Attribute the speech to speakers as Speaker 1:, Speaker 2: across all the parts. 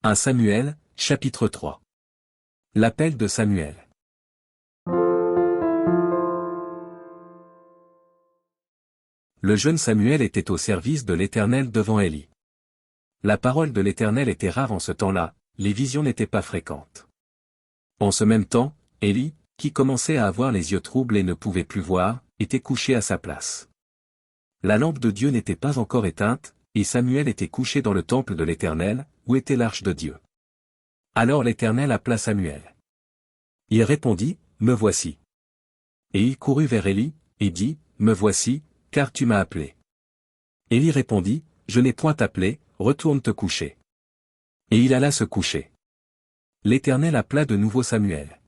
Speaker 1: 1 Samuel, chapitre 3. L'appel de Samuel. Le jeune Samuel était au service de l'Éternel devant Élie. La parole de l'Éternel était rare en ce temps-là, les visions n'étaient pas fréquentes. En ce même temps, Élie, qui commençait à avoir les yeux troubles et ne pouvait plus voir, était couché à sa place. La lampe de Dieu n'était pas encore éteinte, et Samuel était couché dans le temple de l'Éternel, où était l'arche de Dieu. Alors l'Éternel appela Samuel. Il répondit, « Me voici. » Et il courut vers Élie, et dit, « Me voici, car tu m'as appelé. » Élie répondit, « Je n'ai point appelé, retourne te coucher. » Et il alla se coucher. L'Éternel appela de nouveau Samuel.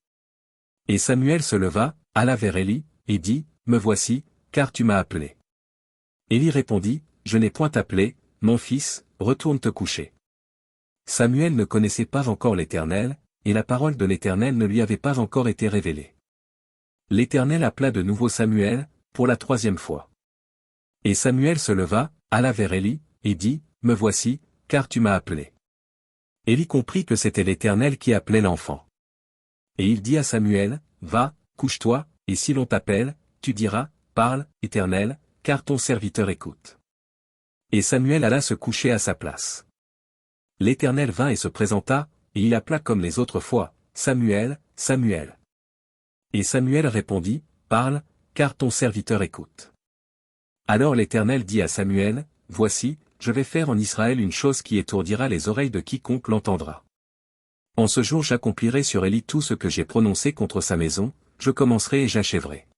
Speaker 1: Et Samuel se leva, alla vers Élie, et dit, « Me voici, car tu m'as appelé. » Élie répondit, « Je n'ai point appelé, mon fils, retourne te coucher. » Samuel ne connaissait pas encore l'Éternel, et la parole de l'Éternel ne lui avait pas encore été révélée. L'Éternel appela de nouveau Samuel, pour la troisième fois. Et Samuel se leva, alla vers Élie, et dit, « Me voici, car tu m'as appelé. » Élie comprit que c'était l'Éternel qui appelait l'enfant. Et il dit à Samuel, « Va, couche-toi, et si l'on t'appelle, tu diras, Parle, Éternel, car ton serviteur écoute. » Et Samuel alla se coucher à sa place. L'Éternel vint et se présenta, et il appela comme les autres fois, « Samuel, Samuel. » Et Samuel répondit, « Parle, car ton serviteur écoute. » Alors l'Éternel dit à Samuel, « Voici, je vais faire en Israël une chose qui étourdira les oreilles de quiconque l'entendra. En ce jour j'accomplirai sur Élie tout ce que j'ai prononcé contre sa maison, je commencerai et j'achèverai.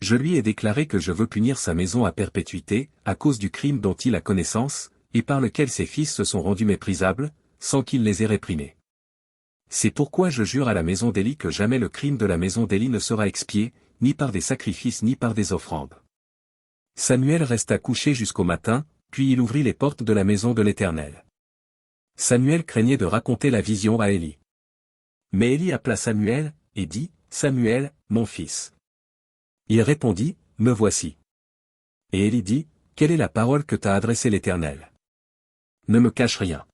Speaker 1: Je lui ai déclaré que je veux punir sa maison à perpétuité, à cause du crime dont il a connaissance, et par lequel ses fils se sont rendus méprisables, sans qu'il les ait réprimés. C'est pourquoi je jure à la maison d'Élie que jamais le crime de la maison d'Élie ne sera expié, ni par des sacrifices ni par des offrandes. » Samuel resta couché jusqu'au matin, puis il ouvrit les portes de la maison de l'Éternel. Samuel craignait de raconter la vision à Élie. Mais Élie appela Samuel, et dit, « Samuel, mon fils. » Il répondit, « Me voici. » Et Élie dit, « Quelle est la parole que t'a adressée l'Éternel? Ne me cache rien.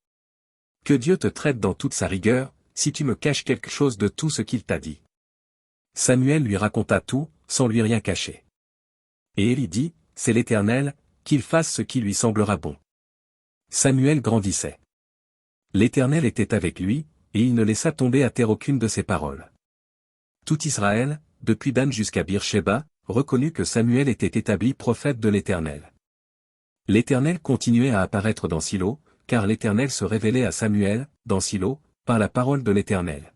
Speaker 1: Que Dieu te traite dans toute sa rigueur, si tu me caches quelque chose de tout ce qu'il t'a dit. » Samuel lui raconta tout, sans lui rien cacher. Et Élie dit, « C'est l'Éternel, qu'il fasse ce qui lui semblera bon. » Samuel grandissait. L'Éternel était avec lui, et il ne laissa tomber à terre aucune de ses paroles. Tout Israël, depuis Dan jusqu'à Beersheba, reconnut que Samuel était établi prophète de l'Éternel. L'Éternel continuait à apparaître dans Silo, car l'Éternel se révélait à Samuel, dans Silo, par la parole de l'Éternel.